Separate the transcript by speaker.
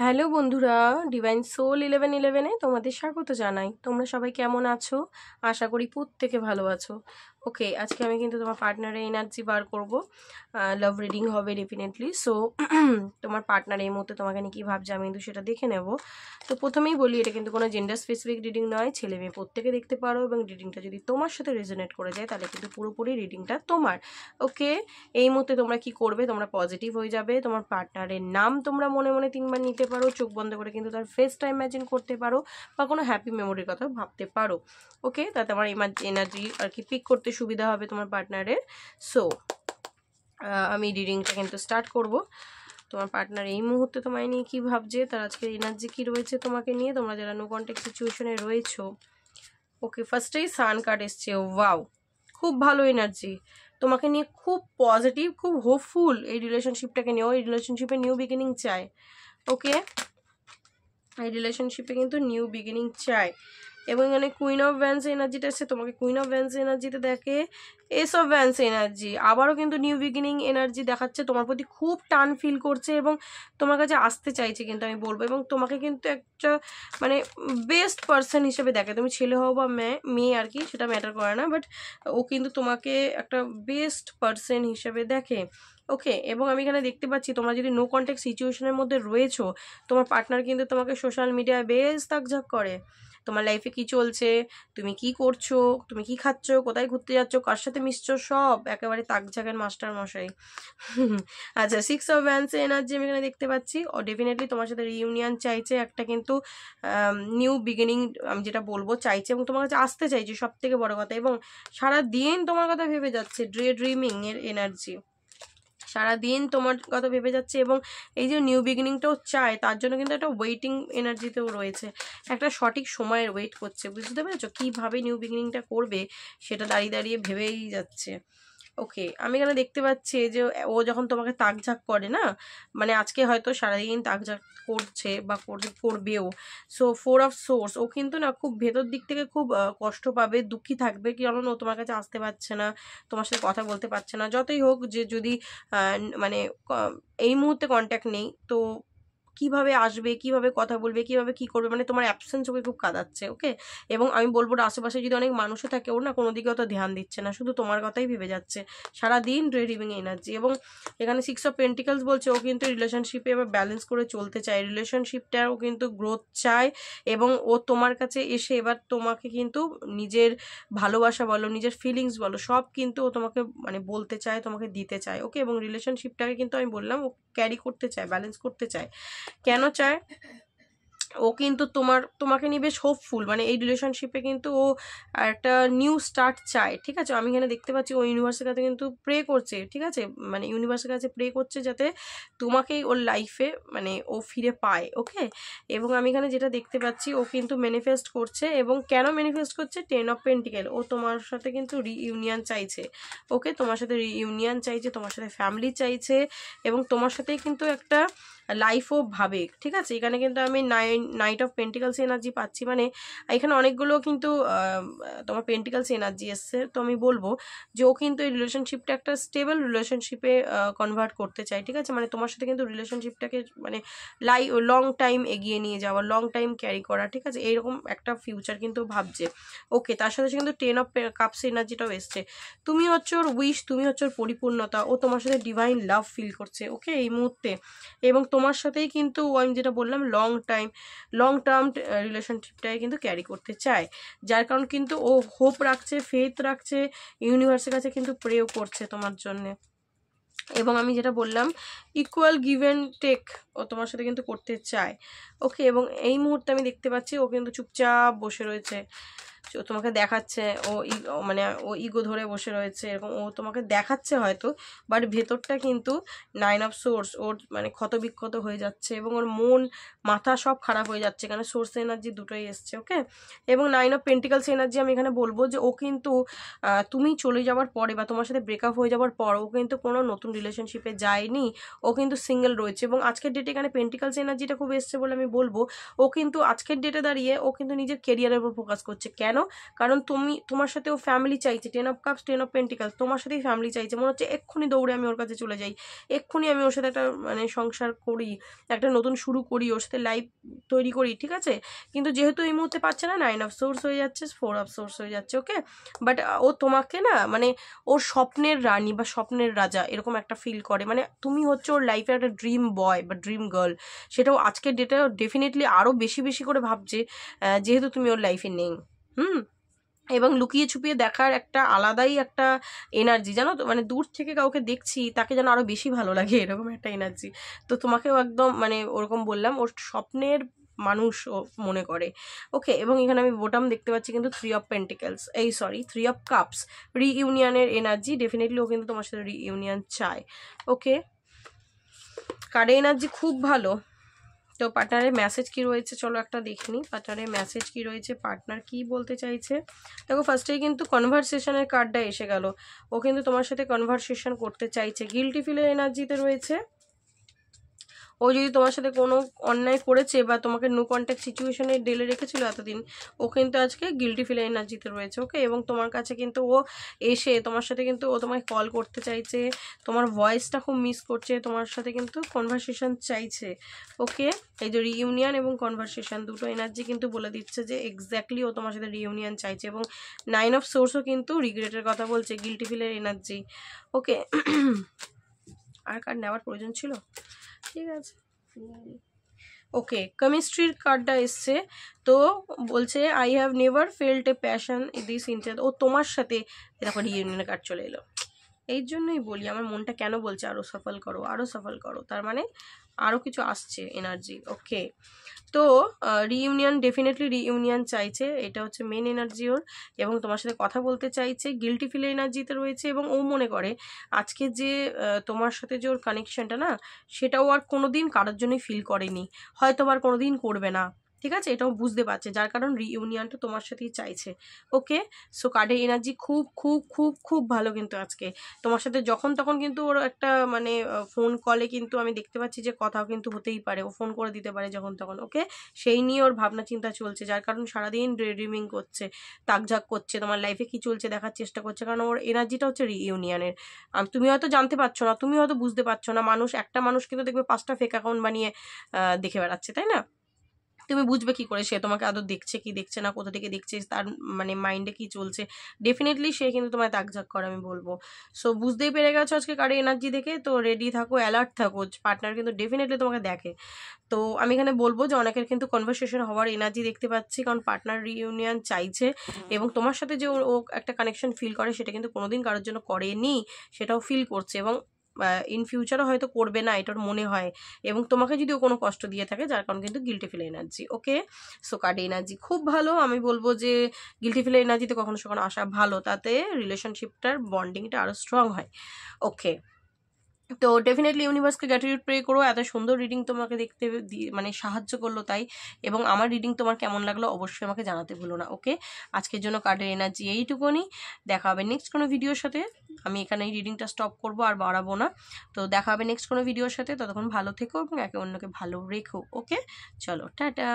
Speaker 1: Hello বন্ধুরা, divine soul 1111-এ তোমাদের স্বাগত জানাই। তোমরা সবাই কেমন আছো? আশা করি প্রত্যেকে ভালো আছো। ওকে, আজকে আমি কিন্তু তোমার পার্টনারের এনার্জি বার করব। লাভ রিডিং হবে ডেফিনেটলি। সো তোমার পার্টনার এই মুহূর্তে তোমাকে নিয়ে কী ভাবছে আমি কিন্তু সেটা দেখে নেব। তো প্রথমেই বলি, এটা কিন্তু কোনো জেন্ডার স্পেসিফিক রিডিং নয়, ছেলে মেয়ে প্রত্যেকে দেখতে পারো, এবং রিডিংটা যদি তোমার সাথে রেজোনেট করে যায় তাহলে কিন্তু পুরোপুরি রিডিংটা তোমার। ওকে, এই মুহূর্তে তোমরা কি করবে? তোমরা পজিটিভ হয়ে যাবে। তোমার পার্টনারের নাম তোমরা মনে মনে 3বার নিতে পারো, চোখ বন্ধ করে কিন্তু তার ফেসটা ইমাজিন করতে পারো, বা কোনো হ্যাপি মেমোরির কথা ভাবতে পারো। ওকে, তাতে আমার এনার্জি আর কি পিক করতে সুবিধা হবে তোমার পার্টনারের। সো আমি রিডিংটা কিন্তু স্টার্ট করব। তোমার পার্টনার এই মুহূর্তে তোমায় নিয়ে কী ভাবছে, তার আজকের এনার্জি কী রয়েছে তোমাকে নিয়ে, তোমরা যারা নো কন্ট্যাক্ট সিচুয়েশনে রয়েছো। ওকে, ফার্স্টেই সান কার্ড এসছে। ওয়াও, খুব ভালো এনার্জি তোমাকে নিয়ে, খুব পজিটিভ, খুব হোপফুল এই রিলেশনশিপটাকে নিয়েও। এই রিলেশনশিপে নিউ বিগিনিং চায়। ওকে, এই রিলেশনশিপে কিন্তু নিউ বিগিনিং চায়। এবং এখানে কুইন অফ ভ্যান্স এনার্জিটা এসছে, তোমাকে কুইন অফ ভ্যান্স এনার্জিতে দেখে এস অফ ভ্যান্স এনার্জি, আবারও কিন্তু নিউ বিগিনিং এনার্জি দেখাচ্ছে, তোমার প্রতি খুব টান ফিল করছে এবং তোমার কাছে আসতে চাইছে কিন্তু আমি বলবো। এবং তোমাকে কিন্তু একটা মানে বেস্ট পার্সন হিসেবে দেখে, তুমি ছেলে হও বা মেয়ে আর কি, সেটা ম্যাটার করে না, বাট ও কিন্তু তোমাকে একটা বেস্ট পার্সন হিসেবে দেখে। ওকে, এবং আমি এখানে দেখতে পাচ্ছি তোমরা যদি নো কন্ট্যাক্ট সিচুয়েশনের মধ্যে রয়েছো, তোমার পার্টনার কিন্তু তোমাকে সোশ্যাল মিডিয়ায় বেশ তাকঝাক করে। তোমার লাইফে কি চলছে, তুমি কি করছো, তুমি কি খাচ্ছ, কোথায় ঘুরতে যাচ্ছ, কার সাথে মিশছো, সব একেবারে তাকঝাকের মাস্টার মশাই। আচ্ছা, 6 অফ ওয়ান্ডস এনার্জি আমি এখানে দেখতে পাচ্ছি। ও ডেফিনেটলি তোমার সাথে রিইউনিয়ন চাইছে, একটা কিন্তু নিউ বিগিনিং আমি যেটা বলবো চাইছে, এবং তোমার কাছে আসতে চাইছে, সব থেকে বড় কথা। এবং সারা দিন তোমার কথা ভেবে যাচ্ছে, ড্রিমিং এর এনার্জি, সারাদিন তোমার কথা ভেবে যাচ্ছে। এবং এই যে নিউ বিগিনিংটাও চায়, তার জন্য কিন্তু একটা ওয়েটিং এনার্জিতেও রয়েছে, একটা সঠিক সময়ের ওয়েট করছে, বুঝতে পেরেছো? কীভাবে নিউ বিগিনিংটা করবে সেটা দাঁড়িয়ে দাঁড়িয়ে ভেবেই যাচ্ছে। ওকে, আমি এখানে দেখতে পাচ্ছি যে ও যখন তোমাকে তাকঝাক করে না, মানে আজকে হয়তো সারাদিন তাকঝাক করছে বা করবেও। সো 4 অফ সোর্স, ও কিন্তু না খুব ভেতর দিক থেকে খুব কষ্ট পাবে, দুঃখী থাকবে, কারণ ও তোমার কাছে আসতে পারছে না, তোমার সাথে কথা বলতে পারছে না। যতই হোক যে যদি মানে এই মুহূর্তে কন্ট্যাক্ট নেই, তো কিভাবে আসবে, কিভাবে কথা বলবে, কিভাবে কি করবে, মানে তোমার অ্যাবসেন্স ওকে খুব কাঁদাচ্ছে। ওকে, এবং আমি বলবো আশেপাশে যদি অনেক মানুষও থাকে, ওর না কোনো দিকে অত ধ্যান দিচ্ছে না, শুধু তোমার কথাই ভেবে যাচ্ছে সারাদিন, ড্রিমিং এনার্জি। এবং এখানে 6 অফ পেন্টিকলস বলছে ও কিন্তু রিলেশনশিপে এবার ব্যালেন্স করে চলতে চায়, রিলেশনশিপটাও কিন্তু গ্রোথ চায়, এবং ও তোমার কাছে এসে এবার তোমাকে কিন্তু নিজের ভালোবাসা বলো, নিজের ফিলিংস বলো, সব কিন্তু ও তোমাকে মানে বলতে চায়, তোমাকে দিতে চায়। ওকে, এবং রিলেশনশিপটাকে কিন্তু আমি বললাম ও ক্যারি করতে চায়, ব্যালেন্স করতে চায়। কেন চায়? ও কিন্তু তোমাকে নিয়ে বেশ হোপফুল, মানে এই রিলেশনশিপে কিন্তু ও একটা নিউ স্টার্ট চায়। ঠিক আছে, আমি এখানে দেখতে পাচ্ছি ও ইউনিভার্সের কাছে কিন্তু প্রে করছে। ঠিক আছে, মানে ইউনিভার্সের কাছে প্রে করছে যাতে তোমাকেই ওর লাইফে মানে ও ফিরে পায়। ওকে, এবং আমি এখানে যেটা দেখতে পাচ্ছি ও কিন্তু ম্যানিফেস্ট করছে। এবং কেন ম্যানিফেস্ট করছে? 10 অফ পেন্টিকেল, ও তোমার সাথে কিন্তু রিইউনিয়ন চাইছে। ওকে, তোমার সাথে রিইউনিয়ন চাইছে, তোমার সাথে ফ্যামিলি চাইছে, এবং তোমার সাথেই কিন্তু একটা লাইফও ভাবে। ঠিক আছে, এখানে কিন্তু আমি নাইট অফ পেন্টিকলস এনার্জি পাচ্ছি, মানে এখানে অনেকগুলো কিন্তু তোমার পেন্টিকলস এনার্জি এসছে। তো আমি বলবো যে ও কিন্তু এই রিলেশনশিপটা একটা স্টেবল রিলেশনশিপে কনভার্ট করতে চায়। ঠিক আছে, মানে তোমার সাথে কিন্তু রিলেশনশিপটাকে মানে লং টাইম এগিয়ে নিয়ে যাওয়া, লং টাইম ক্যারি করা। ঠিক আছে, এইরকম একটা ফিউচার কিন্তু ভাবছে। ওকে, তার সাথে কিন্তু 10 অফ কাপস এনার্জিটাও এসছে। তুমি হচ্ছে ওর উইশ, তুমি হচ্ছে ওর পরিপূর্ণতা, ও তোমার সাথে ডিভাইন লাভ ফিল করছে। ওকে, এই মুহূর্তে, এবং তোমার সাথেই কিন্তু আমি যেটা বললাম লং টার্ম রিলেশনশিপটাই কিন্তু ক্যারি করতে চায়, যার কারণ কিন্তু ও হোপ রাখছে, ফেথ রাখছে, ইউনিভার্সের কাছে কিন্তু প্রেও করছে তোমার জন্যে। এবং আমি যেটা বললাম ইকুয়াল গিভ অ্যান্ড টেক ও তোমার সাথে কিন্তু করতে চায়। ওকে, এবং এই মুহূর্তে আমি দেখতে পাচ্ছি ও কিন্তু চুপচাপ বসে রয়েছে, তোমাকে দেখাচ্ছে, মানে ও ইগো ধরে বসে রয়েছে, এরকম ও তোমাকে দেখাচ্ছে হয়তো, বাট ভেতরটা কিন্তু 9 অফ সোর্স ওর মানে ক্ষতবিক্ষত হয়ে যাচ্ছে, এবং ওর মন মাথা সব খারাপ হয়ে যাচ্ছে, এখানে সোর্স এনার্জি দুটোই এসছে। ওকে, এবং 9 অফ পেন্টিকলস এনার্জি আমি এখানে বলবো যে ও কিন্তু তুমি চলে যাওয়ার পরে বা তোমার সাথে ব্রেকআপ হয়ে যাওয়ার পর ও কিন্তু কোনো নতুন রিলেশনশিপে যায়নি, ও কিন্তু সিঙ্গেল রয়েছে। এবং আজকের ডেটে এখানে পেন্টিকলস এনার্জিটা খুব এসছে বলে আমি বলবো ও কিন্তু আজকের ডেটে দাঁড়িয়ে ও কিন্তু নিজের কেরিয়ারের উপর ফোকাস করছে। কেন? কেন? কারণ তোমার সাথে ও ফ্যামিলি চাইছে। 10 অফ কাপস, 10 অফ পেন্টিকালস, তোমার সাথেই ফ্যামিলি চাইছে। মনে হচ্ছে এক্ষুনি দৌড়ে আমি ওর কাছে চলে যাই, এক্ষুনি আমি ওর সাথে একটা মানে সংসার করি, একটা নতুন শুরু করি, ওর সাথে লাইফ তৈরি করি, ঠিক আছে? কিন্তু যেহেতু এই মুহূর্তে পাচ্ছে না, 9 অফ সোর্স হয়ে যাচ্ছে, 4 অফ সোর্স হয়ে যাচ্ছে, ওকে? বাট ও তোমাকে না মানে ওর স্বপ্নের রানী বা স্বপ্নের রাজা এরকম একটা ফিল করে। মানে তুমি হচ্ছে ওর লাইফের একটা ড্রিম বয় বা ড্রিম গার্ল, সেটাও আজকের ডেটে ডেফিনেটলি আরও বেশি বেশি করে ভাবছে, যেহেতু তুমি ওর লাইফে নেই। এবং লুকিয়ে ছুপিয়ে দেখার একটা আলাদাই একটা এনার্জি, জানো তো? মানে দূর থেকে কাউকে দেখছি তাকে যেন আরো বেশি ভালো লাগে, এরকম একটা এনার্জি। তো তোমাকেও একদম মানে ওরকম বললাম, ওর স্বপ্নের মানুষ ও মনে করে, ওকে? এবং এখানে আমি বোটাম দেখতে পাচ্ছি কিন্তু 3 অফ পেন্টিকেলস, এই সরি 3 অফ কাপস, রিইউনিয়নের এনার্জি। ডেফিনেটলি ও কিন্তু তোমার সাথে রিইউনিয়ন চায়, ওকে? কার্ডের এনার্জি খুব ভালো। তো পার্টনারের মেসেজ কি রয়েছে চলো একটা দেখিনি। পার্টনারের মেসেজ কি রয়েছে, পার্টনার কি বলতে চাইছে? দেখো ফার্স্টেই কিন্তু কনভারসেশনের কার্ডটা এসে গেল। ও কিন্তু তোমার সাথে কনভারসেশন করতে চাইছে, গিল্টি ফিলের এনার্জিতে রয়েছে। ও যদি তোমার সাথে কোনো অন্যায় করেছে বা তোমাকে নো কন্ট্যাক্ট সিচুয়েশনে ঢেলে রেখেছিল এতদিন, ও কিন্তু আজকে গিল্টি ফিল এনার্জিতে রয়েছে, ওকে? এবং তোমার কাছে কিন্তু ও এসে তোমার সাথে কিন্তু ও তোমায় কল করতে চাইছে, তোমার ভয়েসটা খুব মিস করছে, তোমার সাথে কিন্তু কনভারসেশন চাইছে, ওকে? এই যে রিইউনিয়ন এবং কনভারসেশন দুটো এনার্জি কিন্তু বলে দিচ্ছে যে এক্স্যাক্টলি ও তোমার সাথে রিইউনিয়ন চাইছে। এবং 9 অফ সোর্সও কিন্তু রিগ্রেটের কথা বলছে, গিল্টি ফিলের এনার্জি, ওকে? আর কার্ড নেওয়ার প্রয়োজন ছিল? ঠিক আছে, ওকে। কেমিস্ট্রির কার্ডটা এসছে, তো বলছে I have never felt a passion this enter. ও তোমার সাথে দেখো রিইউনিয়নের কার্ড চলে এলো। এই জন্যই বলি আমার মনটা কেন বলছে আরও সফল করো, আরও সফল করো, তার মানে আরও কিছু আসছে এনার্জি, ওকে? তো রিইউনিয়ন, ডেফিনেটলি রিইউনিয়ন চাইছে, এটা হচ্ছে মেন এনার্জি ওর। এবং তোমার সাথে কথা বলতে চাইছে, গিল্টি ফিল এনার্জিতে রয়েছে। এবং ও মনে করে আজকে যে তোমার সাথে যে ওর কানেকশনটা না, সেটাও আর কোনোদিন কারোর জন্যই ফিল করেনি, হয়তো আর কোনোদিন করবে না, ঠিক আছে? এটাও বুঝতে পারছে, যার কারণ রিইউনিয়নটা তোমার সাথেই চাইছে, ওকে? সো কার্ডের এনার্জি খুব খুব খুব খুব ভালো কিন্তু আজকে তোমার সাথে। যখন তখন কিন্তু ওর একটা মানে ফোন কলে কিন্তু আমি দেখতে পাচ্ছি যে কথাও কিন্তু হতেই পারে, ও ফোন করে দিতে পারে যখন তখন, ওকে? সেই নিয়ে ওর ভাবনা চিন্তা চলছে, যার কারণ সারাদিন ড্রিমিং করছে, তাকঝাক করছে, তোমার লাইফে কি চলছে দেখার চেষ্টা করছে, কারণ ওর এনার্জিটা হচ্ছে রিইউনিয়নের। তুমি হয়তো জানতে পারছো না, তুমি হয়তো বুঝতে পারছো না, একটা মানুষ কিন্তু দেখবে 5টা ফেক অ্যাকাউন্ট বানিয়ে দেখে বেড়াচ্ছে, তাই না? তুমি বুঝবে কি করে সে তোমাকে আদৌ দেখছে কি দেখছে না, কোথা থেকে দেখছে, তার মানে মাইন্ডে কি চলছে? ডেফিনেটলি সে কিন্তু তোমায় তাকঝাক করে, আমি বলবো। সো বুঝতেই পেরে গেছো আজকে কার্ডের এনার্জি দেখে, তো রেডি থাকো, অ্যালার্ট থাকো, পার্টনার কিন্তু ডেফিনেটলি তোমাকে দেখে। তো আমি এখানে বলবো যে অনেকের কিন্তু কনভারসেশন হওয়ার এনার্জি দেখতে পাচ্ছি, কারণ পার্টনার রিইউনিয়ন চাইছে। এবং তোমার সাথে যে ও একটা কানেকশন ফিল করে, সেটা কিন্তু কোনোদিন কারোর জন্য করেনি, সেটাও ফিল করছে। এবং ইন ফিউচারও হয়তো করবে না, এটার মনে হয়। এবং তোমাকে যদিও কোনো কষ্ট দিয়ে থাকে, যার কারণ কিন্তু গিল্টি ফিল এনার্জি, ওকে? সো কার্ডে এনার্জি খুব ভালো। আমি বলবো যে গিল্টি ফিল এনার্জিতে কখনো কখনো আসা ভালো, তাতে রিলেশনশিপটার বন্ডিংটা আরও স্ট্রং হয়, ওকে? তো ডেফিনেটলি ইউনিভার্সকে গ্র্যাটিটিউড প্রে করো, এত সুন্দর রিডিং তোমাকে দেখতে মানে সাহায্য করলো তাই। এবং আমার রিডিং তোমার কেমন লাগলো অবশ্যই আমাকে জানাতে ভুলো না, ওকে? আজকের জন্য কার্ডের এনার্জি এইটুকুনি। দেখা হবে নেক্সট কোনো ভিডিওর সাথে। আমি এখানে এই রিডিংটা স্টপ করবো, আর বাড়াবো না। তো দেখা হবে নেক্সট কোনো ভিডিওর সাথে, ততক্ষণ ভালো থেকো এবং একে অন্যকে ভালো রেখো, ওকে? চলো টাটা।